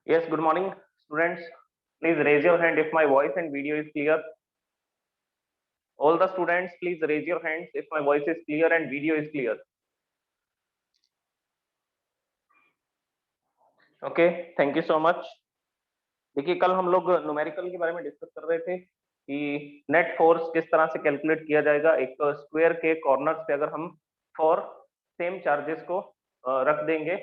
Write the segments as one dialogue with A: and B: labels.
A: Yes, good morning, students. Please raise your hand if my voice and video is clear. All the students, please raise your hands if my voice is clear and video is clear. Okay, thank you so much. देखिए, कल हम लोग numerical के बारे में discuss कर रहे थे कि नेट फोर्स किस तरह से कैलकुलेट किया जाएगा। एक स्क्वायर के कॉर्नर्स पे अगर हम फॉर सेम चार्जेस को रख देंगे,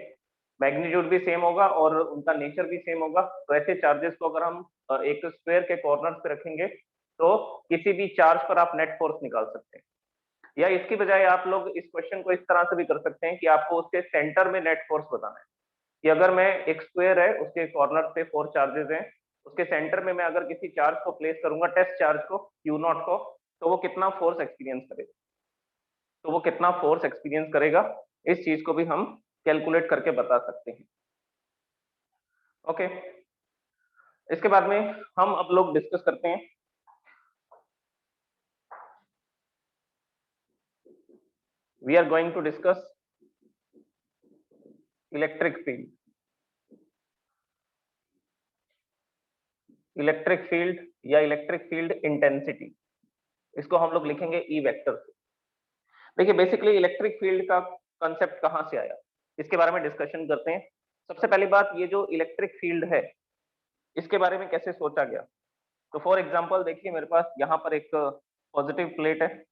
A: मैग्नीट्यूड भी सेम होगा और उनका नेचर भी सेम होगा, तो ऐसे चार्जेस को अगर हम एक स्क्वायर के कॉर्नर्स पे रखेंगे तो किसी भी चार्ज पर आप नेट फोर्स निकाल सकते हैं। या इसकी बजाय आप लोग इस क्वेश्चन को इस तरह से भी कर सकते हैं कि आपको उसके सेंटर में नेट फोर्स बताना है कि अगर मैं एक स्क्वायर है, उसके कॉर्नर पे 4 चार्जेस हैं, उसके सेंटर में मैं अगर किसी चार्ज को प्लेस करूंगा, टेस्ट चार्ज को Q0 को, तो वो कितना फोर्स एक्सपीरियंस करेगा। तो वो कितना फोर्स एक्सपीरियंस करेगा, इस चीज को भी हम कैलकुलेट करके बता सकते हैं। ओके, इसके बाद में हम अब लोग डिस्कस करते हैं we are going to discuss electric field. Electric field या इलेक्ट्रिक फील्ड इंटेंसिटी, इसको हम लोग लिखेंगे ई वेक्टर से। देखिए, बेसिकली इलेक्ट्रिक फील्ड का कंसेप्ट कहां से आया, इसके बारे में डिस्कशन करते हैं। सबसे पहली बात, ये जो इलेक्ट्रिक फील्ड है, इसके बारे में कैसे सोचा गया। तो फॉर एग्जांपल देखिए, मेरे पास यहाँ पर एक पॉजिटिव प्लेट है,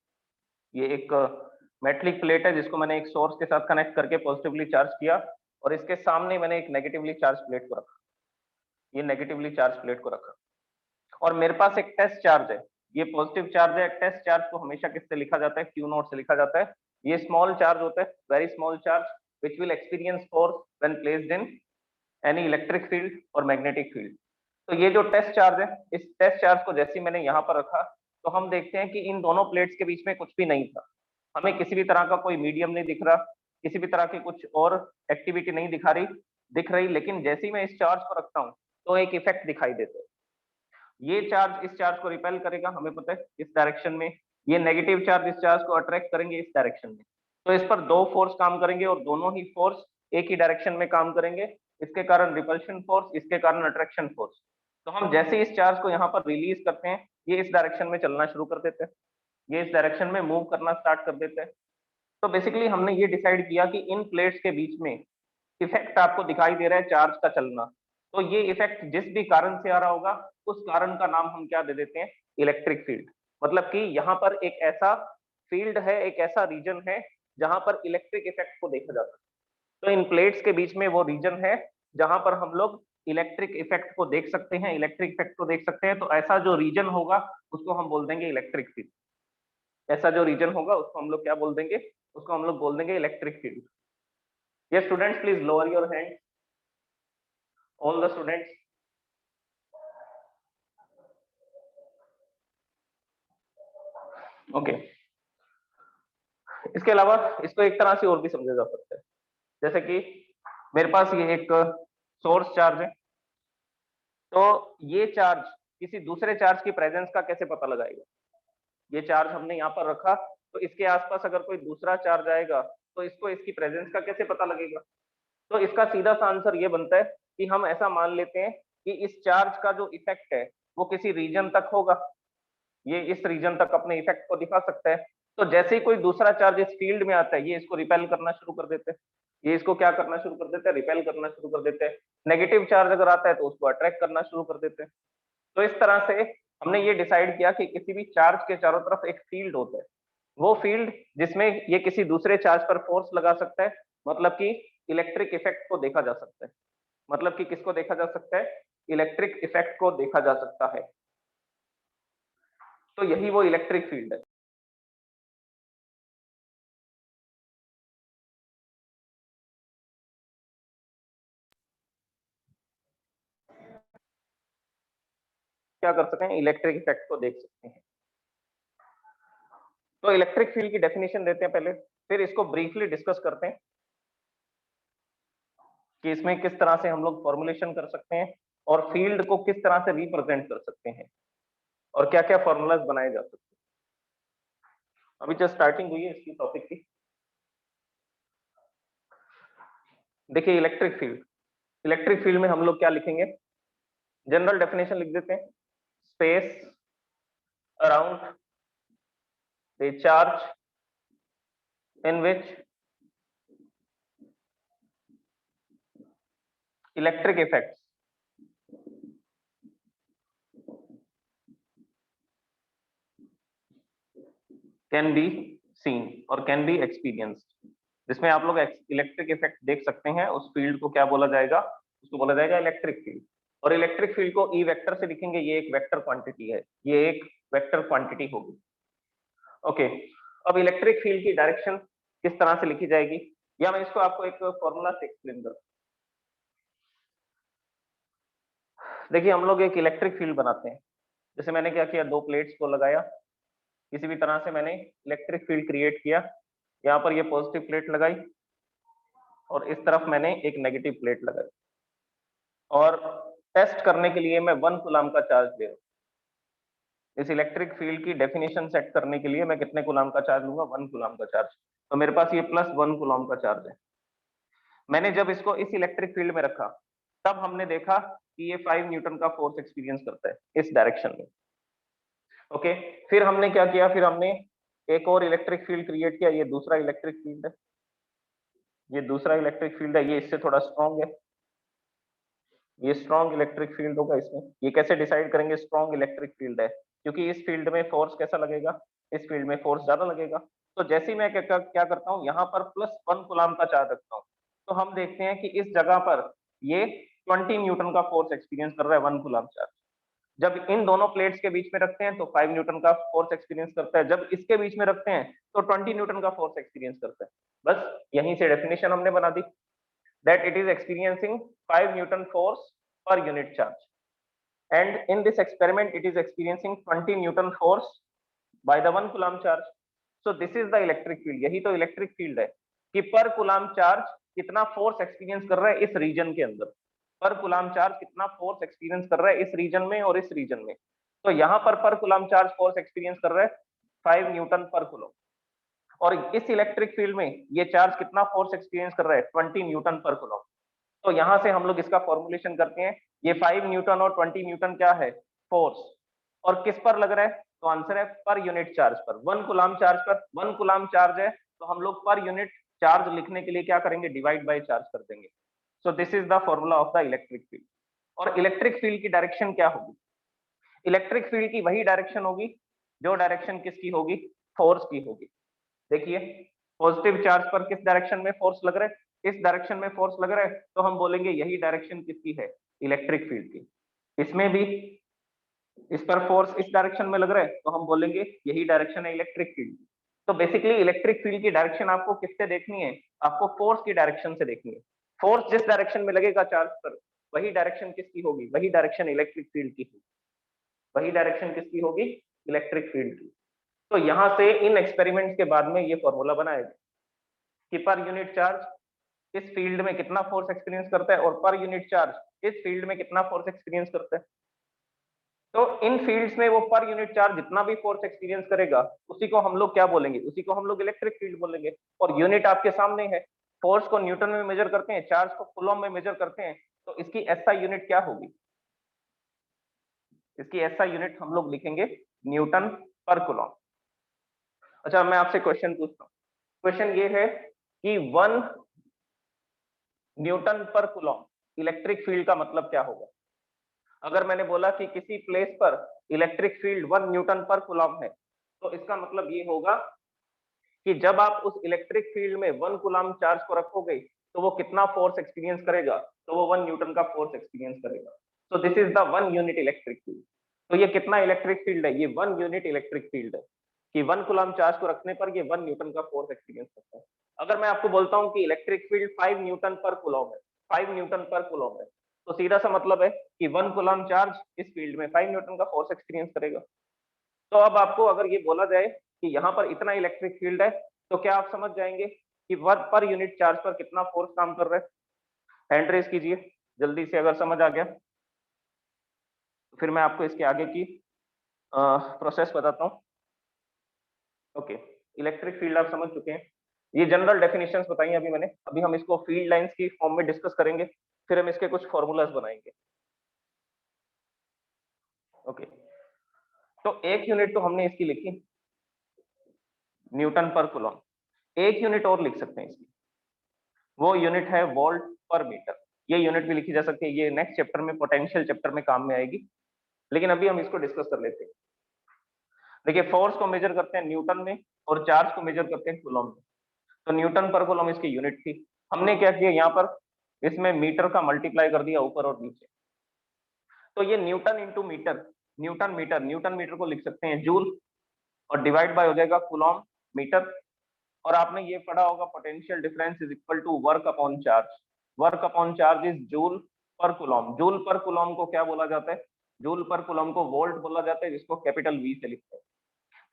A: ये एक मेटलिक प्लेट है जिसको मैंने एक सोर्स के साथ कनेक्ट करके पॉजिटिवली चार्ज किया, और इसके सामने मैंने एक नेगेटिवली चार्ज प्लेट को रखा, ये नेगेटिवली चार्ज प्लेट को रखा, और मेरे पास एक टेस्ट चार्ज है, ये पॉजिटिव चार्ज है। टेस्ट चार्ज को हमेशा किससे लिखा जाता है, Q0 से लिखा जाता है। ये स्मॉल चार्ज होता है, very small charge, which will experience force when placed in any electric field और मैग्नेटिक फील्ड। तो ये जो टेस्ट चार्ज है, इस टेस्ट चार्ज को जैसे मैंने यहाँ पर रखा, तो हम देखते हैं कि इन दोनों प्लेट्स के बीच में कुछ भी नहीं था, हमें किसी भी तरह का कोई मीडियम नहीं दिख रहा, किसी भी तरह की कुछ और एक्टिविटी नहीं दिख रही, लेकिन जैसे ही मैं इस चार्ज को रखता हूँ तो एक इफेक्ट दिखाई देता है। ये चार्ज इस चार्ज को रिपेल करेगा, हमें पता है, इस डायरेक्शन में। ये नेगेटिव चार्ज इस चार्ज को अट्रैक्ट करेंगे इस डायरेक्शन में। तो इस पर दो फोर्स काम करेंगे और दोनों ही फोर्स एक ही डायरेक्शन में काम करेंगे। इसके कारण रिपल्शन फोर्स, इसके कारण अट्रैक्शन फोर्स। तो हम जैसे ही इस चार्ज को यहाँ पर रिलीज करते हैं, ये इस डायरेक्शन में चलना शुरू कर देते हैं, ये इस डायरेक्शन में मूव करना स्टार्ट कर देते हैं। तो बेसिकली हमने ये डिसाइड किया कि इन प्लेट्स के बीच में इफेक्ट आपको दिखाई दे रहा है चार्ज का चलना, तो ये इफेक्ट जिस भी कारण से आ रहा होगा, उस कारण का नाम हम क्या दे देते हैं, इलेक्ट्रिक फील्ड। मतलब कि यहाँ पर एक ऐसा फील्ड है, एक ऐसा रीजन है जहां पर इलेक्ट्रिक इफेक्ट को देखा जाता है। तो इन प्लेट्स के बीच में वो रीजन है जहां पर हम लोग इलेक्ट्रिक इफेक्ट को देख सकते हैं, इलेक्ट्रिक इफेक्ट को देख सकते हैं। तो ऐसा जो रीजन होगा उसको हम बोल देंगे इलेक्ट्रिक फील्ड। ऐसा जो रीजन होगा उसको हम लोग क्या बोल देंगे, उसको हम लोग बोल देंगे इलेक्ट्रिक फील्ड। ये students, please lower your hand, all the students. Okay, इसके अलावा इसको एक तरह से और भी समझा जा सकता है, जैसे कि मेरे पास ये एक सोर्स चार्ज है, तो ये चार्ज किसी दूसरे चार्ज की प्रेजेंस का कैसे पता लगाएगा। ये चार्ज हमने यहाँ पर रखा, तो इसके आसपास अगर कोई दूसरा चार्ज आएगा तो इसको इसकी प्रेजेंस का कैसे पता लगेगा। तो इसका सीधा सा आंसर ये बनता है कि हम ऐसा मान लेते हैं कि इस चार्ज का जो इफेक्ट है वो किसी रीजन तक होगा, ये इस रीजन तक अपने इफेक्ट को दिखा सकता है। तो जैसे ही कोई दूसरा चार्ज इस फील्ड में आता है, ये इसको रिपेल करना शुरू कर देते हैं, ये इसको क्या करना शुरू कर देते हैं, रिपेल करना शुरू कर देते हैं। नेगेटिव चार्ज अगर आता है तो उसको अट्रैक्ट करना शुरू कर देते हैं। तो इस तरह से हमने ये डिसाइड किया कि किसी भी चार्ज के चारों तरफ एक फील्ड होता है, वो फील्ड जिसमें ये किसी दूसरे चार्ज पर फोर्स लगा सकता है, मतलब कि इलेक्ट्रिक इफेक्ट को देखा जा सकता है। मतलब कि किसको देखा जा सकता है, इलेक्ट्रिक इफेक्ट को देखा जा सकता है। तो यही वो इलेक्ट्रिक फील्ड है। क्या कर सकते हैं, इलेक्ट्रिक इफेक्ट को देख सकते हैं। तो इलेक्ट्रिक फील्ड की डेफिनेशन देते हैं पहले, फिर इसको ब्रीफली डिस्कस करते हैं कि इसमें किस तरह से हम लोग फॉर्मुलेशन कर सकते हैं और फील्ड को किस तरह से रिप्रेजेंट कर सकते हैं और क्या क्या फॉर्मूलाज बनाए जा सकते हैं। अभी जस्ट स्टार्टिंग हुई है इसकी टॉपिक की। देखिए, इलेक्ट्रिक फील्ड, इलेक्ट्रिक फील्ड में हम लोग क्या लिखेंगे, जनरल डेफिनेशन लिख देते हैं, space around the charge in which electric effects can be seen और can be experienced, जिसमें आप लोग इलेक्ट्रिक इफेक्ट देख सकते हैं, उस फील्ड को क्या बोला जाएगा, उसको बोला जाएगा इलेक्ट्रिक फील्ड। और इलेक्ट्रिक फील्ड को ई वेक्टर से लिखेंगे, ये एक वेक्टर क्वांटिटी है, ये एक वेक्टर क्वांटिटी होगी। ओके, अब इलेक्ट्रिक फील्ड की डायरेक्शन किस तरह से लिखी जाएगी, या मैं इसको आपको एक फॉर्मूला से एक्सप्लेन करूं। देखिए हम लोग एक इलेक्ट्रिक फील्ड बनाते हैं, जैसे मैंने क्या किया, दो प्लेट्स को लगाया, किसी भी तरह से मैंने इलेक्ट्रिक फील्ड क्रिएट किया, यहाँ पर ये पॉजिटिव प्लेट लगाई और इस तरफ मैंने एक नेगेटिव प्लेट लगाई, और टेस्ट करने के लिए मैं 1 कूलम का चार्ज दे रहा हूँ। इस इलेक्ट्रिक फील्ड की डेफिनेशन सेट करने के लिए मैं कितने कूलम का चार्ज लूंगा, 1 कूलम का चार्ज। तो मेरे पास ये +1 कूलम का चार्ज है। मैंने जब इसको इस इलेक्ट्रिक फील्ड में रखा, तब हमने देखा कि ये 5 न्यूटन का फोर्स एक्सपीरियंस करता है इस डायरेक्शन में। ओके, फिर हमने क्या किया, फिर हमने एक और इलेक्ट्रिक फील्ड क्रिएट किया, ये दूसरा इलेक्ट्रिक फील्ड है, ये दूसरा इलेक्ट्रिक फील्ड है, ये इससे थोड़ा स्ट्रॉन्ग है, ये स्ट्रॉन्ग इलेक्ट्रिक फील्ड होगा इसमें। ये कैसे डिसाइड करेंगे स्ट्रॉन्ग इलेक्ट्रिक फील्ड है, क्योंकि इस फील्ड में फोर्स कैसा लगेगा, इस फील्ड में फोर्स ज्यादा लगेगा। तो जैसे ही मैं क्या करता हूँ, यहाँ पर +1 कूलम का चार्ज रखता हूँ, तो हम देखते हैं कि इस जगह पर ये 20 न्यूटन का फोर्स एक्सपीरियंस कर रहा है 1 कूलम चार्ज। जब इन दोनों प्लेट्स के बीच में रखते हैं तो 5 न्यूटन का फोर्स एक्सपीरियंस करता है, जब इसके बीच में रखते हैं तो 20 न्यूटन का फोर्स एक्सपीरियंस करता है। बस यहीं से डेफिनेशन हमने बना दी, that it is experiencing 5 Newton force per unit charge, and in this experiment it is experiencing 20 Newton force by the 1 coulomb charge. So this is the electric field, यही तो electric field है कि पर coulomb charge कितना force experience कर रहा है इस रीजन के अंदर, पर कूलम चार्ज कितना फोर्स एक्सपीरियंस कर रहा है इस रीजन में और इस रीजन में। तो यहाँ पर कूलम चार्ज फोर्स एक्सपीरियंस कर रहा है 5 न्यूटन पर कूलम, और इस इलेक्ट्रिक फील्ड में ये चार्ज कितना फोर्स एक्सपीरियंस कर रहा है 20 न्यूटन पर कूलम। तो यहां से हम लोग इसका फॉर्मुलेशन करते हैं, ये 5 न्यूटन और 20 न्यूटन क्या है, फोर्स, और किस पर लग रहा है, तो आंसर है पर यूनिट चार्ज पर, 1 कूलम चार्ज पर। 1 कूलम चार्ज है तो हम लोग पर यूनिट चार्ज लिखने के लिए क्या करेंगे, डिवाइड बाय चार्ज कर देंगे। So this is the formula of the electric field. और इलेक्ट्रिक फील्ड की डायरेक्शन क्या होगी, इलेक्ट्रिक फील्ड की वही डायरेक्शन होगी जो डायरेक्शन किसकी होगी, फोर्स की होगी। देखिए पॉजिटिव चार्ज पर किस डायरेक्शन में फोर्स लग रहा है, इस डायरेक्शन में फोर्स लग रहा है, तो हम बोलेंगे यही डायरेक्शन किसकी है, इलेक्ट्रिक फील्ड की। इसमें भी इस पर फोर्स इस डायरेक्शन में लग रहा है, तो हम बोलेंगे यही डायरेक्शन है इलेक्ट्रिक फील्ड की। तो बेसिकली इलेक्ट्रिक फील्ड की डायरेक्शन आपको किससे देखनी है, आपको फोर्स की डायरेक्शन से देखनी है। फोर्स जिस डायरेक्शन में लगेगा चार्ज पर, वही डायरेक्शन किसकी होगी, वही डायरेक्शन इलेक्ट्रिक फील्ड की होगी, वही डायरेक्शन किसकी होगी, इलेक्ट्रिक फील्ड की। तो यहां से इन एक्सपेरिमेंट्स के बाद में ये फॉर्मूला बनाया गया कि पर यूनिट चार्ज इस फील्ड में कितना फोर्स एक्सपीरियंस करता है, और पर यूनिट चार्ज इस फील्ड में कितना फोर्स एक्सपीरियंस करता है। तो इन फील्ड्स में वो पर यूनिट चार्ज जितना भी फोर्स एक्सपीरियंस करेगा, उसी को हम लोग क्या बोलेंगे, उसी को हम लोग इलेक्ट्रिक फील्ड बोलेंगे। और यूनिट आपके सामने है, फोर्स को न्यूटन में मेजर करते हैं, चार्ज को कूलम में मेजर करते हैं, तो इसकी एसआई यूनिट क्या होगी, इसकी एसआई यूनिट हम लोग लिखेंगे न्यूटन पर कूलम। अच्छा मैं आपसे क्वेश्चन पूछता हूँ, क्वेश्चन ये है कि 1 न्यूटन पर कूलम इलेक्ट्रिक फील्ड का मतलब क्या होगा। अगर मैंने बोला कि किसी प्लेस पर इलेक्ट्रिक फील्ड 1 न्यूटन पर कूलम है, तो इसका मतलब ये होगा कि जब आप उस इलेक्ट्रिक फील्ड में 1 कूलम चार्ज को रखोगे, तो वो कितना फोर्स एक्सपीरियंस करेगा, तो वो 1 न्यूटन का फोर्स एक्सपीरियंस करेगा। So this is the 1 unit electric field. तो ये कितना इलेक्ट्रिक फील्ड है, ये 1 यूनिट इलेक्ट्रिक फील्ड है कि 1 कूलम चार्ज को रखने पर ये 1 न्यूटन का फोर्स एक्सपीरियंस करता है। अगर मैं आपको बोलता हूँ कि इलेक्ट्रिक फील्ड 5 न्यूटन पर कूलम है, 5 न्यूटन पर कूलम है, तो सीधा सा मतलब है कि 1 कूलम चार्ज इस फील्ड में 5 न्यूटन का फोर्स एक्सपीरियंस करेगा। तो अब आपको अगर ये बोला जाए कि यहाँ पर इतना इलेक्ट्रिक फील्ड है, तो क्या आप समझ जाएंगे कि 1 पर यूनिट चार्ज पर कितना फोर्स काम कर रहा है। हैंड रेज कीजिए जल्दी से अगर समझ आ गया, तो फिर मैं आपको इसके आगे की प्रोसेस बताता हूँ। ओके, इलेक्ट्रिक फील्ड आप समझ चुके हैं। ये जनरल डेफिनेशंस बताई अभी मैंने, अभी हम इसको फील्ड लाइंस की फॉर्म में डिस्कस करेंगे, फिर हम इसके कुछ फॉर्मूलाज बनाएंगे। ओके, तो एक यूनिट तो हमने इसकी लिखी, न्यूटन पर कूलम। एक यूनिट और लिख सकते हैं इसकी, वो यूनिट है वोल्ट पर मीटर। ये यूनिट भी लिखी जा सकती है, ये नेक्स्ट चैप्टर में, पोटेंशियल चैप्टर में काम में आएगी, लेकिन अभी हम इसको डिस्कस कर लेते हैं। देखिए, फोर्स को मेजर करते हैं न्यूटन में और चार्ज को मेजर करते हैं कूलम में। तो न्यूटन पर कूलम इसकी यूनिट थी। हमने क्या किया, यहाँ पर इसमें मीटर का मल्टीप्लाई कर दिया ऊपर और नीचे। तो ये newton into metre, newton metre को लिख सकते हैं जूल, और डिवाइड बाय हो जाएगा कूलम मीटर। और आपने ये पढ़ा होगा, potential difference is equal to work upon charge. Work upon charge is joule per coulomb. Joule per coulomb को क्या बोला जाता है, जूल पर कूलम को वोल्ट बोला जाता है, जिसको कैपिटल वी से लिखते हैं।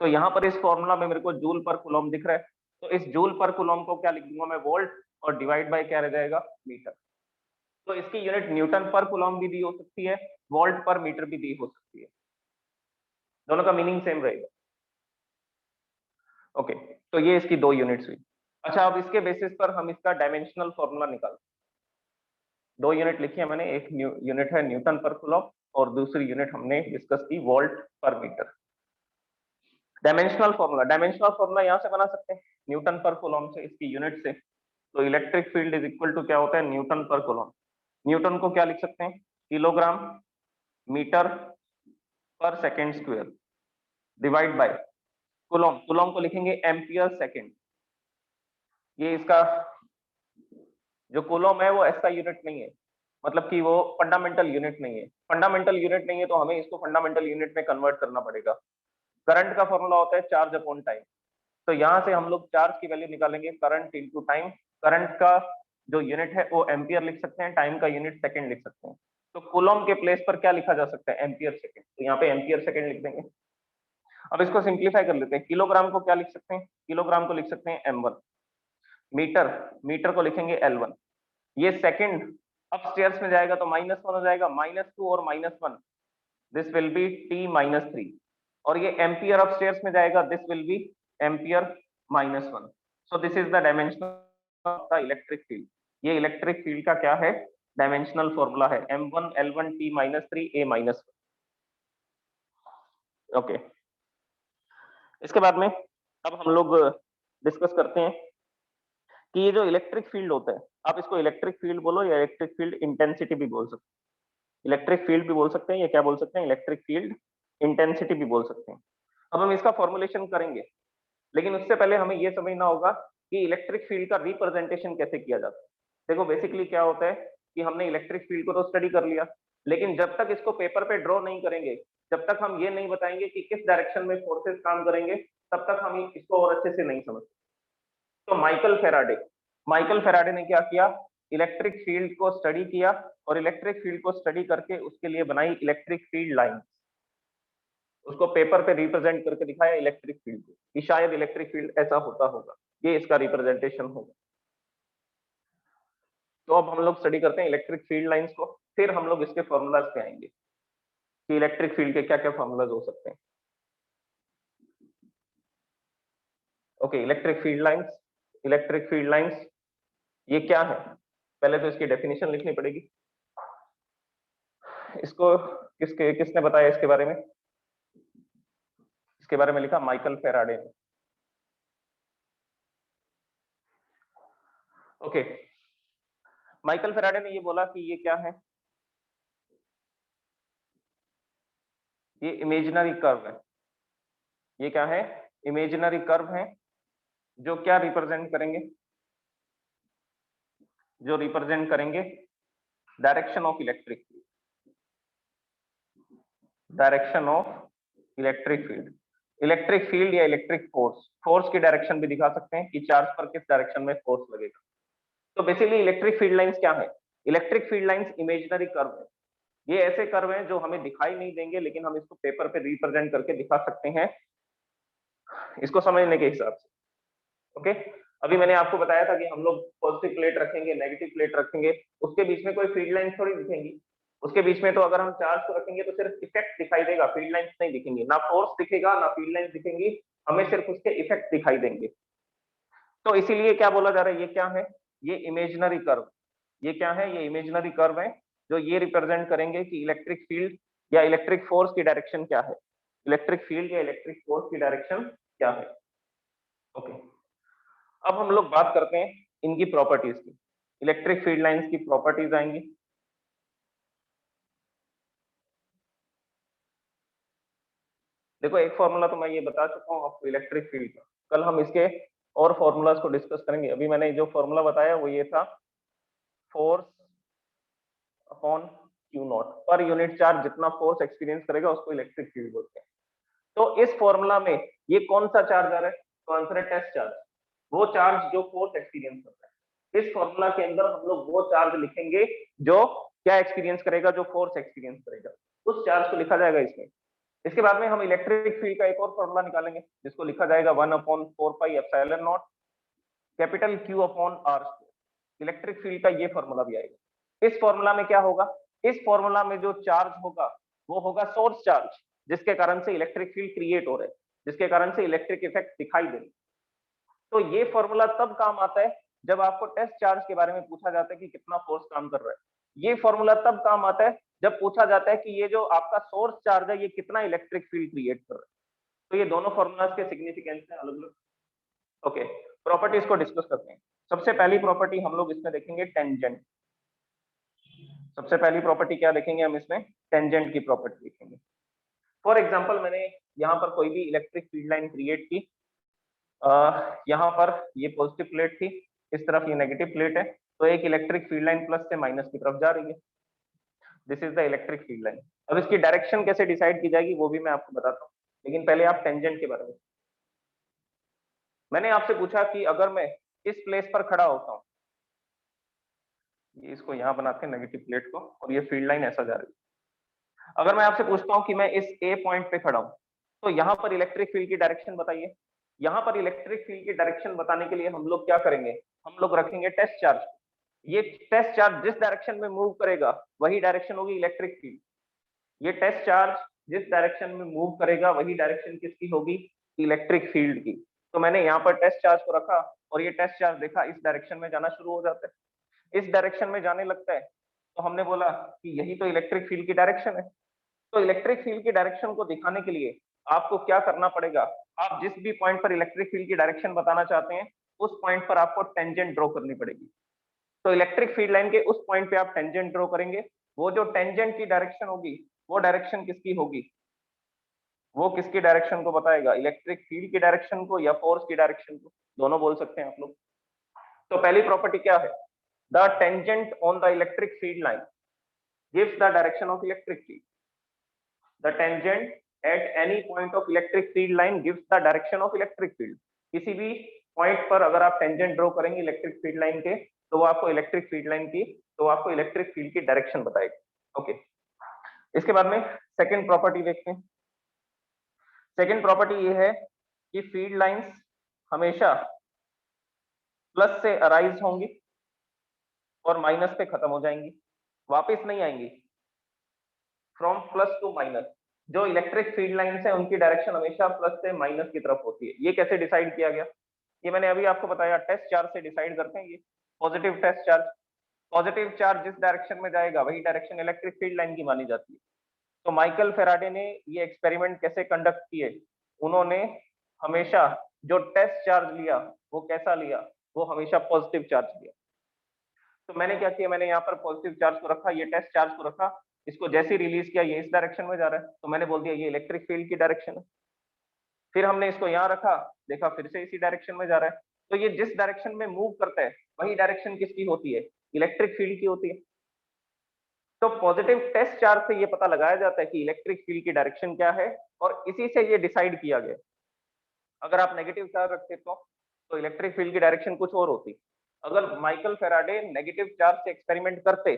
A: तो यहाँ पर इस फॉर्मूला में मेरे को जूल पर कूलम दिख रहा है, तो इस जूल पर कूलम को क्या लिख दूंगा मैं, वोल्ट, और डिवाइड बाय क्या रह जाएगा, मीटर। तो इसकी यूनिट न्यूटन पर कूलम भी दी हो सकती है, वोल्ट पर मीटर भी दी हो सकती है, दोनों का मीनिंग सेम रहेगा। ओके, तो ये इसकी दो यूनिट्स हुई। अच्छा, अब इसके बेसिस पर हम इसका डायमेंशनल फॉर्मूला निकालते हैं। दो यूनिट लिखी है मैंने, एक यूनिट है न्यूटन पर कूलम और दूसरी यूनिट हमने डिस्कस की वोल्ट पर मीटर। डायमेंशनल फॉर्मूला यहाँ से बना सकते हैं, न्यूटन पर कूलम से, इसकी यूनिट से। तो electric field is equal to क्या होता है, न्यूटन पर कूलम। न्यूटन को क्या लिख सकते हैं, किलोग्राम मीटर पर second square, divide by coulomb. Coulomb को लिखेंगे एम्पियर सेकेंड। ये इसका जो कूलम है वो ऐसा यूनिट नहीं है, मतलब कि वो फंडामेंटल यूनिट नहीं है। फंडामेंटल यूनिट नहीं है तो हमें इसको फंडामेंटल यूनिट में कन्वर्ट करना पड़ेगा। करंट का फॉर्मूला होता है चार्ज अपॉन टाइम। तो यहाँ से हम लोग चार्ज की वैल्यू निकालेंगे, करंट इंटू टाइम। करंट का जो यूनिट है वो एम्पियर लिख सकते हैं, टाइम का यूनिट सेकंड लिख सकते हैं। तो कूलम के प्लेस पर क्या लिखा जा सकता है, एम्पियर सेकंड, तो यहाँ पे एम्पियर सेकंड लिख देंगे। अब इसको सिंप्लीफाई कर लेते हैं। किलोग्राम को क्या लिख सकते हैं, किलोग्राम को लिख सकते हैं m1। मीटर, मीटर को लिखेंगे L1। ये सेकंड अपस्टेयर्स में जाएगा तो -1 हो जाएगा, -2 और -1, दिस विल बी t-3। और ये एम्पियर अपस्टेयर्स में जाएगा, this will be ampere -1। So this is the dimension of the electric field. ये इलेक्ट्रिक फील्ड का क्या है, डायमेंशनल फॉर्मूला है, m1 L1 t-3 a-1। Okay, इसके बाद में अब हम लोग डिस्कस करते हैं कि ये जो इलेक्ट्रिक फील्ड होता है, आप इसको इलेक्ट्रिक फील्ड बोलो या इलेक्ट्रिक फील्ड इंटेंसिटी भी बोल सकते हैं। इलेक्ट्रिक फील्ड भी बोल सकते हैं, या क्या बोल सकते हैं, इलेक्ट्रिक फील्ड इंटेंसिटी भी बोल सकते हैं। अब हम इसका फॉर्मुलेशन करेंगे, लेकिन उससे पहले हमें यह समझना होगा कि इलेक्ट्रिक फील्ड का रिप्रेजेंटेशन कैसे किया जाता है। देखो, बेसिकली क्या होता है कि हमने इलेक्ट्रिक फील्ड को तो स्टडी कर लिया, लेकिन जब तक इसको पेपर पे ड्रॉ नहीं करेंगे, जब तक हम ये नहीं बताएंगे कि किस डायरेक्शन में फोर्सेस काम करेंगे, तब तक हम इसको और अच्छे से नहीं समझ। तो माइकल फेराडे ने क्या किया, इलेक्ट्रिक फील्ड को स्टडी किया, और इलेक्ट्रिक फील्ड को स्टडी करके उसके लिए बनाई इलेक्ट्रिक फील्ड लाइन। उसको पेपर पे रिप्रेजेंट करके दिखाया इलेक्ट्रिक फील्ड को, कि शायद इलेक्ट्रिक फील्ड ऐसा होता होगा, ये इसका रिप्रेजेंटेशन होगा। तो अब हम लोग स्टडी करते हैं इलेक्ट्रिक फील्ड लाइंस को, फिर हम लोग इसके फॉर्मूलाज पे आएंगे कि इलेक्ट्रिक फील्ड के क्या क्या फॉर्मूलाज हो सकते हैं। ओके, इलेक्ट्रिक फील्ड लाइंस ये क्या है, पहले तो इसकी डेफिनेशन लिखनी पड़ेगी। इसको किसने बताया, इसके बारे में, इसके बारे में लिखा माइकल फेराडे ने। ओके, माइकल फेराडे ने ये बोला कि ये क्या है, ये इमेजिनरी कर्व है। ये क्या है, इमेजिनरी कर्व है, जो क्या रिप्रेजेंट करेंगे, जो रिप्रेजेंट करेंगे direction of electric field, direction of electric field. Electric field या इलेक्ट्रिक फोर्स, फोर्स की डायरेक्शन भी दिखा सकते हैं कि चार्ज पर किस डायरेक्शन में फोर्स लगेगा। तो बेसिकली इलेक्ट्रिक फील्ड लाइंस क्या है, electric field lines imaginary curve है। ये ऐसे कर्व हैं जो हमें दिखाई नहीं देंगे, लेकिन हम इसको पेपर पे रिप्रेजेंट करके दिखा सकते हैं, इसको समझने के हिसाब से। ओके, अभी मैंने आपको बताया था कि हम लोग पॉजिटिव प्लेट रखेंगे, नेगेटिव प्लेट रखेंगे, उसके बीच में कोई फील्ड लाइन थोड़ी दिखेंगी। उसके बीच में तो अगर हम चार्ज को रखेंगे तो सिर्फ इफेक्ट दिखाई देगा, फील्ड लाइंस नहीं दिखेंगी, ना फोर्स दिखेगा ना फील्ड लाइंस दिखेंगी, हमें सिर्फ उसके इफेक्ट दिखाई देंगे। तो इसीलिए क्या बोला जा रहा है, ये क्या है, ये इमेजिनरी कर्व। ये क्या है, ये इमेजिनरी कर्व है जो ये रिप्रेजेंट करेंगे कि इलेक्ट्रिक फील्ड या इलेक्ट्रिक फोर्स की डायरेक्शन क्या है, इलेक्ट्रिक फील्ड या इलेक्ट्रिक फोर्स की डायरेक्शन क्या है। ओके, अब हम लोग बात करते हैं इनकी प्रॉपर्टीज की, इलेक्ट्रिक फील्ड लाइंस की प्रॉपर्टीज आएंगी। देखो एक फॉर्मूला तो मैं ये बता चुका हूँ आपको इलेक्ट्रिक फील्ड का, कल हम इसके और फॉर्मूलाज को डिस्कस करेंगे। अभी मैंने जो फॉर्मूला बताया वो ये था, force upon Q not, per unit charge जितना फोर्स एक्सपीरियंस करेगा उसको इलेक्ट्रिक फील्ड बोलते हैं। तो इस फॉर्मूला में ये कौन सा चार्ज आ रहा है, तो आंसर है टेस्ट चार्ज, वो चार्ज जो फोर्स एक्सपीरियंस करता है। इस फॉर्मूला के अंदर हम लोग वो चार्ज लिखेंगे जो क्या एक्सपीरियंस करेगा, जो फोर्स एक्सपीरियंस करेगा, उस चार्ज को लिखा जाएगा इसमें। इसके बाद में हम इलेक्ट्रिक फील्ड का एक और फॉर्मूला निकालेंगे जिसको लिखा जाएगा 1/4πε0 capital Q upon R। Electric field का ये फॉर्मूला भी आएगा। इस फॉर्मूला में क्या होगा, इस फॉर्मूला में जो चार्ज होगा वो होगा सोर्स चार्ज, जिसके कारण से इलेक्ट्रिक फील्ड क्रिएट हो रहा है, जिसके कारण से इलेक्ट्रिक इफेक्ट दिखाई दे रही है। तो ये फॉर्मूला तब काम आता है जब आपको टेस्ट चार्ज के बारे में पूछा जाता है कि कितना फोर्स काम कर रहा है। ये फॉर्मूला तब काम आता है जब पूछा जाता है कि ये जो आपका सोर्स चार्ज है ये कितना इलेक्ट्रिक फील्ड क्रिएट कर रहा है। तो ये दोनों फॉर्मूलाज के सिग्निफिकेंस हैं अलग अलग। ओके, प्रॉपर्टीज को डिस्कस करते हैं। सबसे पहली प्रॉपर्टी हम लोग इसमें देखेंगे टेंजेंट। सबसे पहली प्रॉपर्टी क्या देखेंगे हम इसमें, टेंजेंट की प्रॉपर्टी देखेंगे। फॉर एग्जांपल मैंने यहाँ पर कोई भी इलेक्ट्रिक फील्ड लाइन क्रिएट की, यहाँ पर ये पॉजिटिव प्लेट थी, इस तरफ ये नेगेटिव प्लेट है, तो एक इलेक्ट्रिक फील्ड लाइन प्लस से माइनस की तरफ जा रही है। This is the electric field line. अब इसकी डायरेक्शन कैसे डिसाइड की जाएगी वो भी मैं आपको बताता हूँ, लेकिन पहले आप टेंजेंट के बारे में। मैंने आपसे पूछा कि अगर मैं इस प्लेस पर खड़ा होता हूँ, ये इसको यहाँ बनाते हैं नेगेटिव प्लेट को, और ये फील्ड लाइन ऐसा जा रही है। अगर मैं आपसे पूछता हूँ कि मैं इस ए पॉइंट पे खड़ा हूँ, तो यहाँ पर इलेक्ट्रिक फील्ड की डायरेक्शन बताइए। यहाँ पर इलेक्ट्रिक फील्ड की डायरेक्शन बताने के लिए हम लोग क्या करेंगे, हम लोग रखेंगे टेस्ट चार्ज। ये टेस्ट चार्ज जिस डायरेक्शन में मूव करेगा वही डायरेक्शन होगी इलेक्ट्रिक फील्ड। ये टेस्ट चार्ज जिस डायरेक्शन में मूव करेगा वही डायरेक्शन किसकी होगी, इलेक्ट्रिक फील्ड की। तो मैंने यहाँ पर टेस्ट चार्ज को रखा और ये टेस्ट चार्ज देखा इस डायरेक्शन में जाना शुरू हो जाता है, इस डायरेक्शन में जाने लगता है, तो हमने बोला कि यही तो इलेक्ट्रिक फील्ड की डायरेक्शन है। तो इलेक्ट्रिक फील्ड की डायरेक्शन को दिखाने के लिए आपको क्या करना पड़ेगा, आप जिस भी पॉइंट पर इलेक्ट्रिक फील्ड की डायरेक्शन बताना चाहते हैं उस पॉइंट पर आपको टेंजेंट ड्रॉ करनी पड़ेगी। तो इलेक्ट्रिक फील्ड लाइन के उस पॉइंट पे आप टेंजेंट ड्रॉ करेंगे, वो जो टेंजेंट की डायरेक्शन होगी वो डायरेक्शन किसकी होगी, वो किसकी डायरेक्शन को बताएगा, इलेक्ट्रिक फील्ड की डायरेक्शन को या फोर्स की डायरेक्शन को, दोनों बोल सकते हैं आप लोग। तो पहली प्रॉपर्टी क्या है, the tangent on the electric field line gives the direction of electric field. The tangent at any point of electric field line gives the direction of electric field. किसी भी पॉइंट पर अगर आप टेंजेंट ड्रॉ करेंगे electric field line के, तो वो आपको इलेक्ट्रिक फील्ड लाइन की, तो आपको इलेक्ट्रिक फील्ड की डायरेक्शन बताएगा। ओके, इसके बाद में सेकंड प्रॉपर्टी देखते हैं। सेकंड प्रॉपर्टी ये है कि फील्ड लाइंस हमेशा प्लस से अराइज होंगी और माइनस पे खत्म हो जाएंगी, वापस नहीं आएंगी। फ्रॉम प्लस टू माइनस, जो इलेक्ट्रिक फील्ड लाइंस है उनकी डायरेक्शन हमेशा प्लस से माइनस की तरफ होती है। ये कैसे डिसाइड किया गया, ये मैंने अभी आपको बताया, टेस्ट चार्ज से डिसाइड करते हैं। ये positive test charge, positive charge जिस डायरेक्शन में जाएगा वही डायरेक्शन इलेक्ट्रिक फील्ड लाइन की मानी जाती है। तो माइकल फेराडे ने ये एक्सपेरिमेंट कैसे कंडक्ट किए, उन्होंने हमेशा जो टेस्ट चार्ज लिया वो कैसा लिया, वो हमेशा पॉजिटिव चार्ज लिया। तो मैंने क्या किया, मैंने यहाँ पर पॉजिटिव चार्ज को रखा, ये टेस्ट चार्ज को रखा, इसको जैसे रिलीज किया ये इस डायरेक्शन में जा रहा है, तो मैंने बोल दिया ये इलेक्ट्रिक फील्ड की डायरेक्शन है। फिर हमने इसको यहाँ रखा, देखा फिर से इसी डायरेक्शन में जा रहा है, तो ये जिस डायरेक्शन में मूव करता है वही डायरेक्शन किसकी होती है, इलेक्ट्रिक फील्ड की होती है। तो पॉजिटिव टेस्ट चार्ज से ये पता लगाया जाता है कि इलेक्ट्रिक फील्ड की डायरेक्शन क्या है, और इसी से ये डिसाइड किया गया। अगर आप नेगेटिव चार्ज रखते तो इलेक्ट्रिक फील्ड की डायरेक्शन कुछ और होती। अगर माइकल फेराडे नेगेटिव चार्ज से एक्सपेरिमेंट करते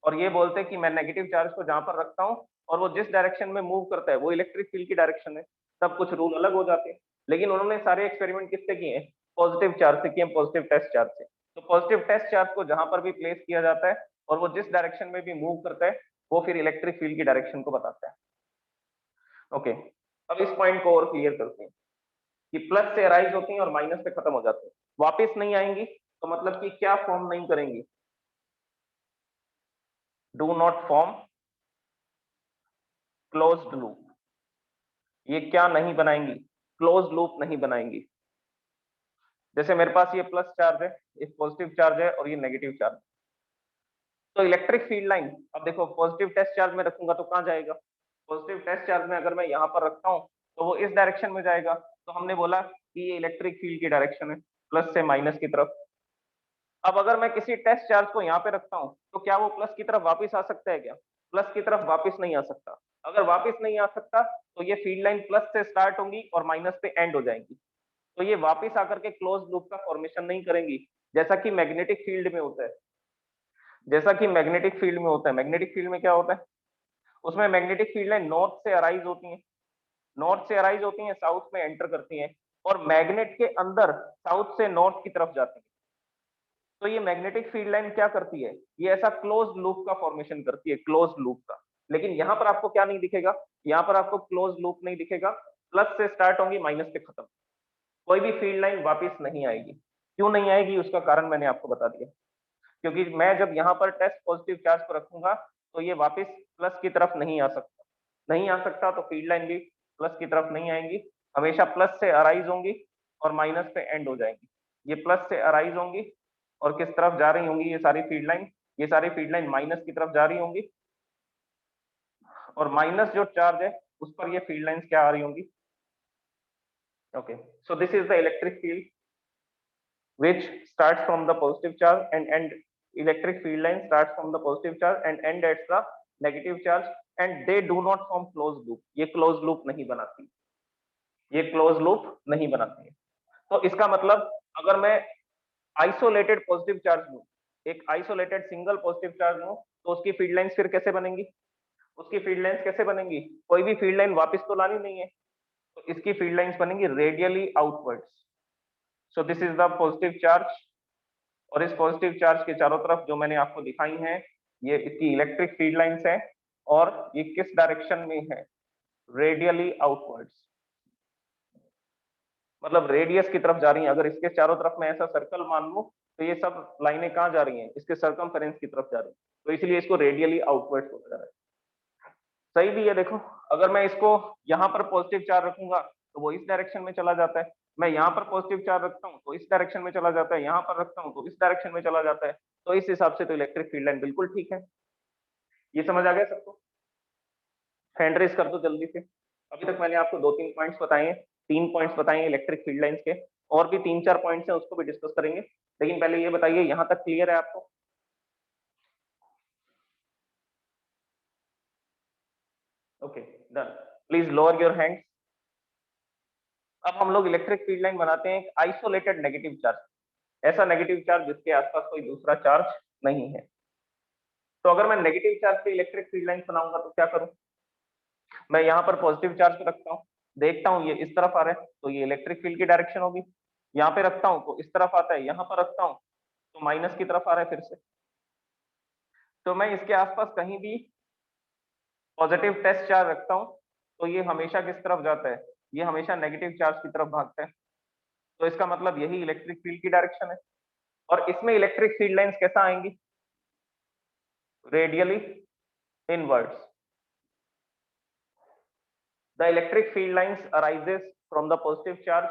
A: और ये बोलते कि मैं नेगेटिव चार्ज को जहां पर रखता हूँ और वो जिस डायरेक्शन में मूव करता है वो इलेक्ट्रिक फील्ड की डायरेक्शन है, तब कुछ रूल अलग हो जाते। लेकिन उन्होंने सारे एक्सपेरिमेंट किससे किए हैं, पॉजिटिव चार्ज से किए, पॉजिटिव टेस्ट चार्ज से। तो पॉजिटिव टेस्ट चार्ज को जहां पर भी प्लेस किया जाता है और वो जिस डायरेक्शन में भी मूव करता है वो फिर इलेक्ट्रिक फील्ड की डायरेक्शन को बताता है। ओके, अब इस पॉइंट को और क्लियर करते हैं कि प्लस से अराइज होती हैं और माइनस से खत्म हो जाती हैं। वापस नहीं आएंगी, तो मतलब कि क्या फॉर्म नहीं करेंगी, do not form closed loop. ये क्या नहीं बनाएंगी, क्लोज लूप नहीं बनाएंगी। जैसे मेरे पास ये प्लस चार्ज है, एक पॉजिटिव चार्ज है और ये नेगेटिव चार्ज। तो इलेक्ट्रिक फील्ड लाइन, अब देखो पॉजिटिव टेस्ट चार्ज में रखूंगा तो कहाँ जाएगा, पॉजिटिव टेस्ट चार्ज में अगर मैं यहाँ पर रखता हूँ तो वो इस डायरेक्शन में जाएगा। तो हमने बोला कि ये इलेक्ट्रिक फील्ड की डायरेक्शन है, प्लस से माइनस की तरफ। अब अगर मैं किसी टेस्ट चार्ज को यहाँ पे रखता हूँ तो क्या वो प्लस की तरफ वापस आ सकता है क्या, प्लस की तरफ वापस नहीं आ सकता। अगर वापस नहीं आ सकता तो ये फील्ड लाइन प्लस से स्टार्ट होंगी और माइनस पे एंड हो जाएंगी। तो ये वापस आकर के क्लोज लूप का फॉर्मेशन नहीं करेंगी, जैसा कि मैग्नेटिक फील्ड में होता है। जैसा कि मैग्नेटिक फील्ड में होता है, मैग्नेटिक फील्ड में क्या होता है, उसमें मैग्नेटिक फील्ड लाइन नॉर्थ से अराइज होती है, नॉर्थ से अराइज होती है, साउथ में एंटर करती है और मैग्नेट के अंदर साउथ से नॉर्थ की तरफ जाती है। तो ये मैग्नेटिक फील्ड लाइन क्या करती है, ये ऐसा क्लोज लूप का फॉर्मेशन करती है, क्लोज लूप का। लेकिन यहाँ पर आपको क्या नहीं दिखेगा, यहाँ पर आपको क्लोज लूप नहीं दिखेगा, प्लस से स्टार्ट होंगी माइनस से खत्म। कोई भी फील्ड लाइन वापस नहीं आएगी। क्यों नहीं आएगी, उसका कारण मैंने आपको बता दिया। क्योंकि मैं जब यहाँ पर टेस्ट पॉजिटिव चार्ज को रखूंगा तो ये वापस प्लस की तरफ नहीं आ सकता, नहीं आ सकता, तो फील्ड लाइन भी प्लस की तरफ नहीं आएंगी, हमेशा प्लस से अराइज होंगी और माइनस पे एंड हो जाएंगी। ये प्लस से अराइज होंगी और किस तरफ जा रही होंगी, ये सारी फील्ड लाइन, ये सारी फील्ड लाइन माइनस की तरफ जा रही होंगी और माइनस जो चार्ज है उस पर ये फील्ड लाइंस क्या आ रही होंगी। Okay, so this is the electric field which starts from the positive charge and end, electric field line starts from the positive charge and end at the negative charge and they do not form closed loop। ये closed loop नहीं बनाती, ये closed loop नहीं बनाती है। तो इसका मतलब अगर मैं आइसोलेटेड पॉजिटिव चार्ज लूं, एक आइसोलेटेड सिंगल पॉजिटिव चार्ज लूं, तो उसकी फील्ड लाइंस फिर कैसे बनेंगी, उसकी फील्ड लाइंस कैसे बनेंगी, कोई भी फील्ड लाइन वापस तो लानी नहीं है, तो इसकी फील्ड लाइंस बनेंगी radially outwards. So this is the positive charge और इस पॉजिटिव चार्ज के चारों तरफ जो मैंने आपको दिखाई हैं, ये इसकी इलेक्ट्रिक फील्ड लाइंस हैं और ये किस डायरेक्शन में है, रेडियली आउटवर्ड्स, मतलब रेडियस की तरफ जा रही हैं। अगर इसके चारों तरफ मैं ऐसा सर्कल मान लूं तो ये सब लाइनें कहाँ जा रही हैं, इसके सर्कमफेरेंस की तरफ जा रही हैं, तो इसलिए इसको रेडियली आउटवर्ड्स बोला जा रहा है। सही भी है, देखो अगर मैं इसको यहाँ पर पॉजिटिव चार्ज रखूंगा तो वो इस डायरेक्शन में चला जाता है, मैं यहाँ पर पॉजिटिव चार्ज रखता हूँ तो इस डायरेक्शन में चला जाता है, यहाँ पर रखता हूँ तो इस डायरेक्शन में चला जाता है। तो इस हिसाब से तो इलेक्ट्रिक फील्ड लाइन बिल्कुल ठीक है। ये समझ आ गया सबको, हैंड रेस कर दो जल्दी से। अभी तक मैंने आपको 2-3 पॉइंट्स बताए हैं, 3 पॉइंट्स बताए हैं इलेक्ट्रिक फील्ड लाइंस के, और भी 3-4 पॉइंट्स हैं, उसको भी डिस्कस करेंगे। लेकिन पहले ये बताइए यहाँ तक क्लियर है आपको। Okay done, please lower your hands. अब हम लोग इलेक्ट्रिक फील्ड लाइन बनाते हैं एक आइसोलेटेड नेगेटिव चार्ज, ऐसा नेगेटिव चार्ज जिसके आसपास कोई दूसरा चार्ज नहीं है। तो अगर मैं नेगेटिव चार्ज पे इलेक्ट्रिक फील्ड लाइन बनाऊंगा तो क्या करूं, मैं यहाँ पर पॉजिटिव चार्ज पे रखता हूँ, देखता हूँ ये इस तरफ आ रहा है तो ये इलेक्ट्रिक फील्ड की डायरेक्शन होगी, यहाँ पे रखता हूँ तो इस तरफ आता है, यहाँ पर रखता हूँ तो माइनस की तरफ आ रहा है फिर से। तो मैं इसके आसपास कहीं भी पॉजिटिव टेस्ट चार्ज रखता हूँ तो ये हमेशा किस तरफ जाता है, ये हमेशा नेगेटिव चार्ज की तरफ भागता है। तो इसका मतलब यही इलेक्ट्रिक फील्ड की डायरेक्शन है। और इसमें इलेक्ट्रिक फील्ड लाइंस कैसा आएंगी, radially inwards. The electric field lines arises from the positive charge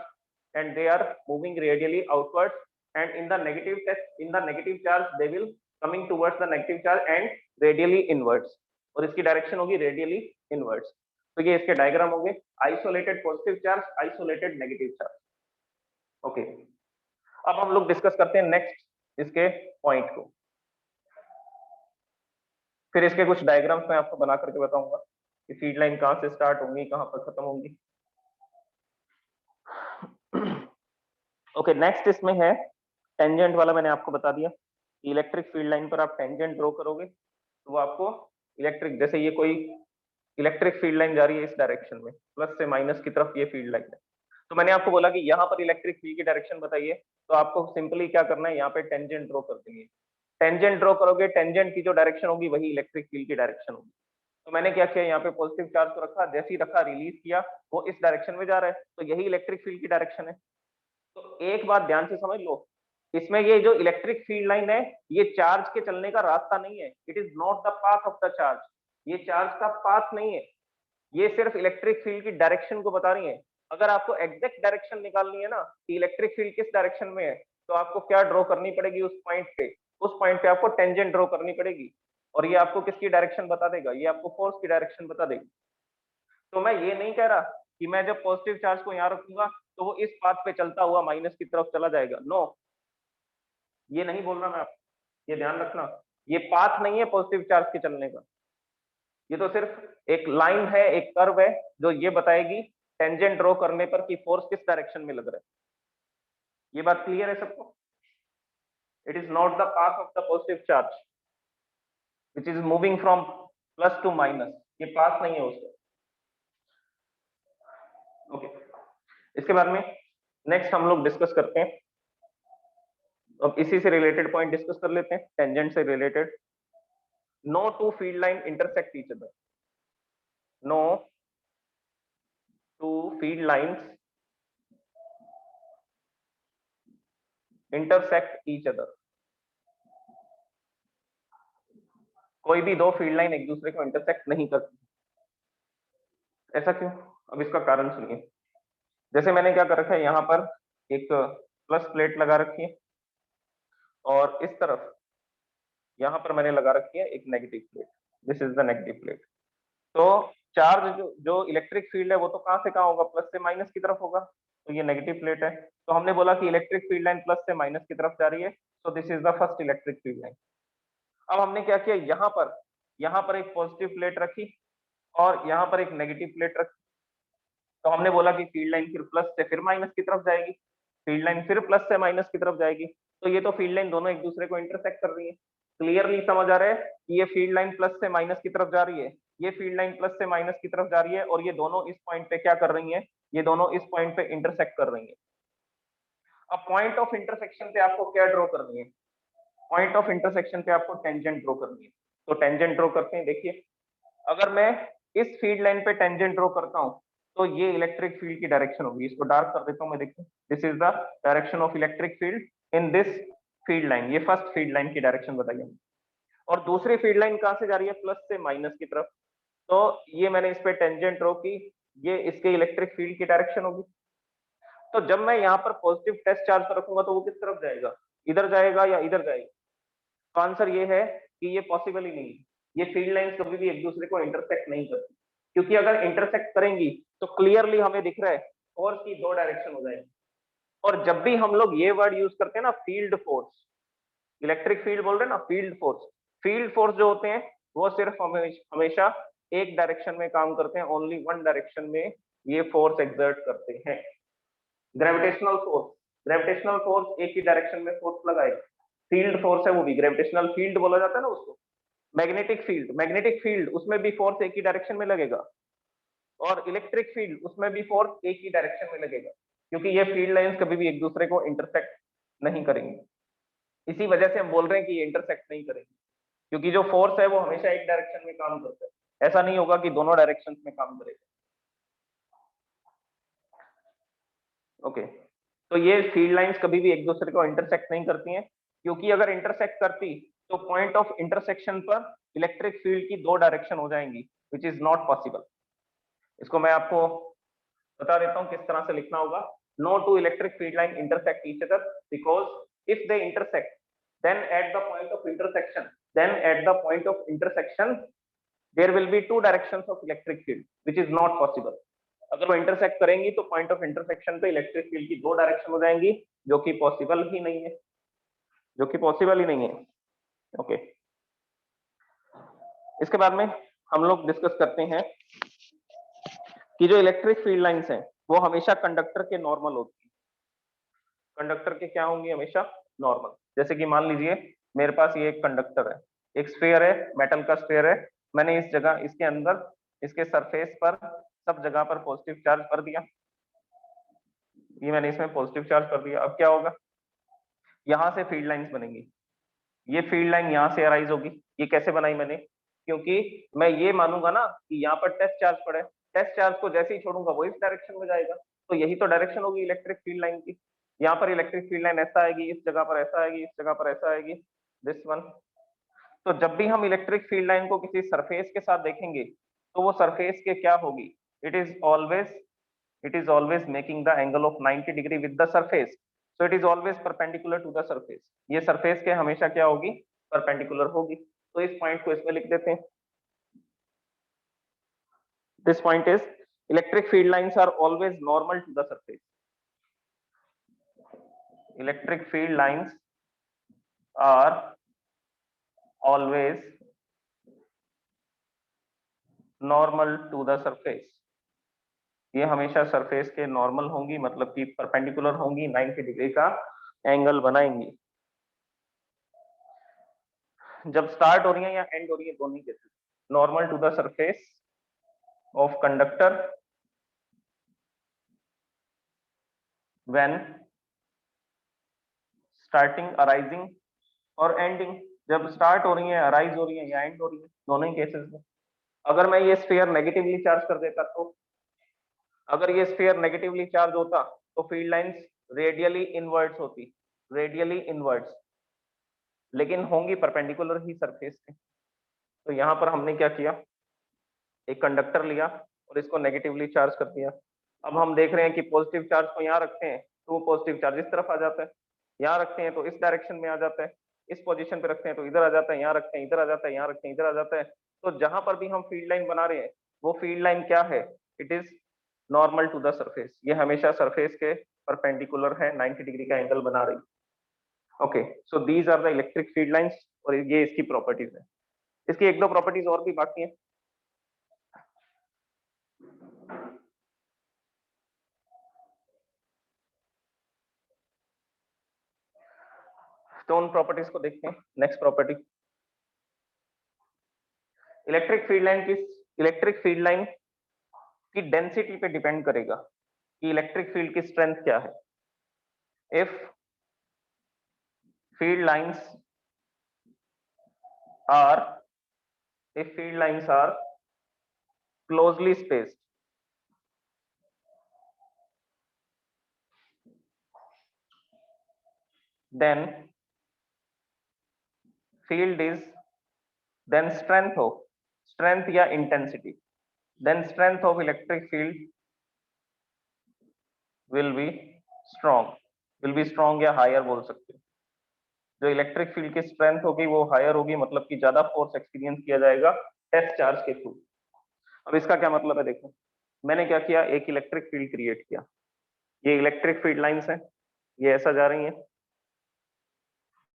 A: and they are moving radially outwards, and in the negative test, in the negative charge they will coming towards the negative charge and radially inwards, और इसकी direction होगी radially inwards. तो ये इसके diagram हो गए, isolated positive charge, isolated negative charge. Okay, अब हम लोग डिस्कस करते हैं नेक्स्ट इसके पॉइंट को, फिर इसके कुछ डायग्राम्स मैं आपको बना करके बताऊंगा कि फील्ड लाइन कहां से स्टार्ट होंगी, कहां पर खत्म होंगी। ओके, नेक्स्ट इसमें है टेंजेंट वाला, मैंने आपको बता दिया कि इलेक्ट्रिक फील्ड लाइन पर आप टेंजेंट ड्रॉ करोगे तो वो आपको इलेक्ट्रिक, जैसे ये कोई इलेक्ट्रिक फील्ड लाइन जा रही है इस डायरेक्शन में, प्लस से माइनस की तरफ ये फील्ड लाइन है, तो मैंने आपको बोला कि यहाँ पर इलेक्ट्रिक फील्ड की डायरेक्शन बताइए, तो आपको सिंपली क्या करना है, यहाँ पे टेंजेंट ड्रॉ कर देंगे। टेंजेंट ड्रॉ करोगे, टेंजेंट की जो डायरेक्शन होगी वही इलेक्ट्रिक फील्ड की डायरेक्शन होगी। तो मैंने क्या किया, यहाँ पे पॉजिटिव चार्ज को रखा, जैसे ही रखा रिलीज किया वो इस डायरेक्शन में जा रहा है, तो यही इलेक्ट्रिक फील्ड की डायरेक्शन है। तो एक बात ध्यान से समझ लो, इसमें ये जो इलेक्ट्रिक फील्ड लाइन है ये चार्ज के चलने का रास्ता नहीं है, it is not the path of the charge, ये चार्ज का पाथ नहीं है, ये सिर्फ इलेक्ट्रिक फील्ड की डायरेक्शन को बता रही है। अगर आपको एग्जैक्ट डायरेक्शन निकालनी है ना कि इलेक्ट्रिक फील्ड किस डायरेक्शन में है, तो आपको क्या ड्रॉ करनी पड़ेगी उस पॉइंट पे आपको टेंजेंट ड्रॉ करनी पड़ेगी, और ये आपको किसकी डायरेक्शन बता देगा, ये आपको फोर्स की डायरेक्शन बता देगा। तो मैं ये नहीं कह रहा कि मैं जब पॉजिटिव चार्ज को यहाँ रखूंगा तो वो इस पाथ पे चलता हुआ माइनस की तरफ चला जाएगा, नो, ये नहीं बोल रहा मैं आपको, ये ध्यान रखना, ये पाथ नहीं है पॉजिटिव चार्ज के चलने का, ये तो सिर्फ एक लाइन है, एक कर्व है जो ये बताएगी टेंजेंट ड्रॉ करने पर कि फोर्स किस डायरेक्शन में लग रहा है। ये बात क्लियर है सबको? It is not the path of the positive charge which is moving from plus two minus, ये पाथ नहीं है उसका। ओके, इसके बाद में नेक्स्ट हम लोग डिस्कस करते हैं, अब इसी से रिलेटेड पॉइंट डिस्कस कर लेते हैं, टेंजेंट से related. No two field line intersect each other, no two field lines intersect each other, कोई भी दो फील्ड लाइन एक दूसरे को इंटरसेक्ट नहीं करती। ऐसा क्यों? अब इसका कारण सुनिए। जैसे मैंने क्या कर रखा है, यहाँ पर एक प्लस प्लेट लगा रखी है और इस तरफ यहाँ पर मैंने लगा रखी है एक negative plate, this is the negative plate. तो चार्ज जो इलेक्ट्रिक फील्ड है वो तो कहाँ से कहाँ होगा, प्लस से माइनस की तरफ होगा, तो ये नेगेटिव प्लेट है। तो हमने बोला कि इलेक्ट्रिक फील्ड लाइन प्लस से माइनस की तरफ जा रही है, so this is the first electric field line. अब हमने क्या किया, यहाँ पर एक पॉजिटिव प्लेट रखी और यहाँ पर एक नेगेटिव प्लेट रखी, तो हमने बोला कि फील्ड लाइन फिर प्लस से फिर माइनस की तरफ जाएगी, फील्ड लाइन फिर प्लस से माइनस की तरफ जाएगी, तो ये तो फील्ड लाइन दोनों एक दूसरे को इंटरसेक्ट कर रही है। क्लियरली समझ आ रहा है कि ये फील्ड लाइन प्लस से माइनस की तरफ जा रही है, ये फील्ड लाइन प्लस से माइनस की तरफ जा रही है, और ये दोनों इस पॉइंट पे क्या कर रही है, ये दोनों इस पॉइंट पे इंटरसेक्ट कर रही है। अब पॉइंट ऑफ इंटरसेक्शन पे आपको क्या ड्रॉ करनी है, पॉइंट ऑफ इंटरसेक्शन पे आपको टेंजेंट ड्रॉ करनी है। तो टेंजेंट ड्रॉ करते हैं। देखिए, अगर मैं इस फील्ड लाइन पे टेंजेंट ड्रॉ करता हूं तो ये इलेक्ट्रिक फील्ड की डायरेक्शन होगी, इसको डार्क कर देता हूं मैं, देखिए this is the direction of electric field in this field line, ये फर्स्ट फील्ड लाइन की डायरेक्शन बताइए। और दूसरी फील्ड लाइन कहां से जा रही है, प्लस से माइनस की तरफ, तो ये मैंने इस पे टेंजेंट ड्रॉ की, ये इसके इलेक्ट्रिक फील्ड की डायरेक्शन होगी। तो जब मैं यहाँ पर पॉजिटिव टेस्ट चार्ज रखूंगा तो वो किस तरफ जाएगा, इधर जाएगा या इधर जाएगा? तो आंसर ये है कि ये पॉसिबल ही नहीं है, ये फील्ड लाइंस कभी भी एक दूसरे को इंटरसेक्ट नहीं करती, क्योंकि अगर इंटरसेक्ट करेंगी तो क्लियरली हमें दिख रहा है फोर्स की दो डायरेक्शन हो जाएगी। और जब भी हम लोग ये वर्ड यूज करते हैं ना, फील्ड फोर्स, इलेक्ट्रिक फील्ड बोल रहे हैं ना, फील्ड फोर्स जो होते हैं वो सिर्फ हमेशा एक डायरेक्शन में काम करते हैं, ओनली वन डायरेक्शन में ये फोर्स एक्सर्ट करते हैं। ग्रेविटेशनल फोर्स एक ही डायरेक्शन में फोर्स लगाएगा, फील्ड फोर्स है वो भी ग्रेविटेशनल फील्ड बोला जाता है ना उसको। मैग्नेटिक फील्ड उसमें भी फोर्स एक ही डायरेक्शन में लगेगा, और इलेक्ट्रिक फील्ड उसमें भी फोर्स एक ही डायरेक्शन में लगेगा, क्योंकि ये फील्ड लाइंस कभी भी एक दूसरे को इंटरसेक्ट नहीं करेंगे। इसी वजह से हम बोल रहे हैं कि ये इंटरसेक्ट नहीं करेंगे, क्योंकि जो फोर्स है वो हमेशा एक डायरेक्शन में काम करता है, ऐसा नहीं होगा कि दोनों डायरेक्शन में काम करेगा। ओके, तो ये फील्ड लाइंस कभी भी एक दूसरे को इंटरसेक्ट नहीं करती हैं, क्योंकि अगर इंटरसेक्ट करती तो पॉइंट ऑफ इंटरसेक्शन पर इलेक्ट्रिक फील्ड की दो डायरेक्शन हो जाएंगी, विच इज नॉट पॉसिबल। इसको मैं आपको बता देता हूँ किस तरह से लिखना होगा। No two electric field line intersect each other because if they intersect then at the point of intersection there will be two directions of electric field which is not possible। अगर वो इंटरसेक्ट करेंगी तो point of intersection पे electric field की दो direction हो जाएंगी, जो कि पॉसिबल ही नहीं है, ओके। इसके बाद में हम लोग डिस्कस करते हैं कि जो इलेक्ट्रिक फील्ड लाइंस हैं वो हमेशा कंडक्टर के नॉर्मल होती है। कंडक्टर के क्या होंगी, हमेशा नॉर्मल। जैसे कि मान लीजिए मेरे पास ये एक कंडक्टर है, एक स्फीयर है, मेटल का स्फीयर है, मैंने इस जगह इसके अंदर इसके सरफेस पर सब जगह पर पॉजिटिव चार्ज कर दिया, ये मैंने इसमें पॉजिटिव चार्ज कर दिया। अब क्या होगा, यहाँ से फील्ड लाइंस बनेंगी, ये फील्ड लाइन यहाँ से अराइज होगी। ये कैसे बनाई मैंने, क्योंकि मैं ये मानूंगा ना कि यहाँ पर टेस्ट चार्ज पड़ा है, टेस्ट चार्ज को जैसे ही छोड़ूंगा वो इस डायरेक्शन में जाएगा, तो यही तो डायरेक्शन होगी इलेक्ट्रिक फील्ड लाइन की। यहाँ पर इलेक्ट्रिक फील्ड लाइन ऐसा आएगी, इस जगह पर ऐसा आएगी, इस जगह पर ऐसा आएगी, दिस वन। तो जब भी हम इलेक्ट्रिक फील्ड लाइन को किसी सरफेस के साथ देखेंगे तो वो सरफेस के क्या होगी, it is always making the angle of 90 degree with the surface, so it is always perpendicular to the surface. ये सरफेस के हमेशा क्या होगी, परपेंडिकुलर होगी। तो इस पॉइंट को इसमें लिख देते हैं। This point is electric field lines are always normal to the surface. Electric field lines are always normal to the surface. ये हमेशा सरफेस के नॉर्मल होंगी, मतलब कि परपेंडिकुलर होंगी, 90 डिग्री का एंगल बनाएंगी। जब स्टार्ट हो रही है या एंड हो रही है, दोनों cases normal to the surface of conductor when starting, arising और एंडिंग। जब स्टार्ट हो रही है, अराइज हो रही है या एंड हो रही है, दोनों ही केसेस में। अगर मैं ये स्फीयर नेगेटिवली चार्ज कर देता तो, अगर ये स्फीयर नेगेटिवली चार्ज होता तो फील्ड लाइंस रेडियली इनवर्ट्स होती, रेडियली इनवर्ट्स, लेकिन होंगी परपेंडिकुलर ही सरफेस के। तो यहाँ पर हमने क्या किया, एक कंडक्टर लिया और इसको नेगेटिवली चार्ज कर दिया। अब हम देख रहे हैं कि पॉजिटिव चार्ज को यहाँ रखते हैं तो वो पॉजिटिव चार्ज इस तरफ आ जाता है, यहाँ रखते हैं तो इस डायरेक्शन में आ जाता है, इस पोजीशन पे रखते हैं तो इधर आ जाता है, यहाँ रखते हैं इधर आ जाता है, यहाँ रखते हैं इधर आ जाता है। तो जहां पर भी हम फील्ड लाइन बना रहे हैं वो फील्ड लाइन क्या है, it is normal to the surface. ये हमेशा सरफेस के परपेंडिकुलर है, 90 डिग्री का एंगल बना रही। Okay, so these are the electric field lines, और ये इसकी प्रॉपर्टीज है। इसकी एक दो प्रॉपर्टीज और भी बाकी है। तो उन प्रॉपर्टीज को देखते हैं। Next property, electric field line की डेंसिटी पे डिपेंड करेगा कि इलेक्ट्रिक फील्ड की स्ट्रेंथ क्या है। If field lines are closely spaced, then field is, then strength या intensity, then strength of electric field will be strong या higher बोल सकते हैं। जो इलेक्ट्रिक फील्ड की स्ट्रेंथ होगी वो हायर होगी, मतलब कि ज्यादा फोर्स एक्सपीरियंस किया जाएगा टेस्ट चार्ज के थ्रू। अब इसका क्या मतलब है, देखो मैंने क्या किया, एक इलेक्ट्रिक फील्ड क्रिएट किया, ये इलेक्ट्रिक फील्ड लाइंस हैं, ये ऐसा जा रही हैं,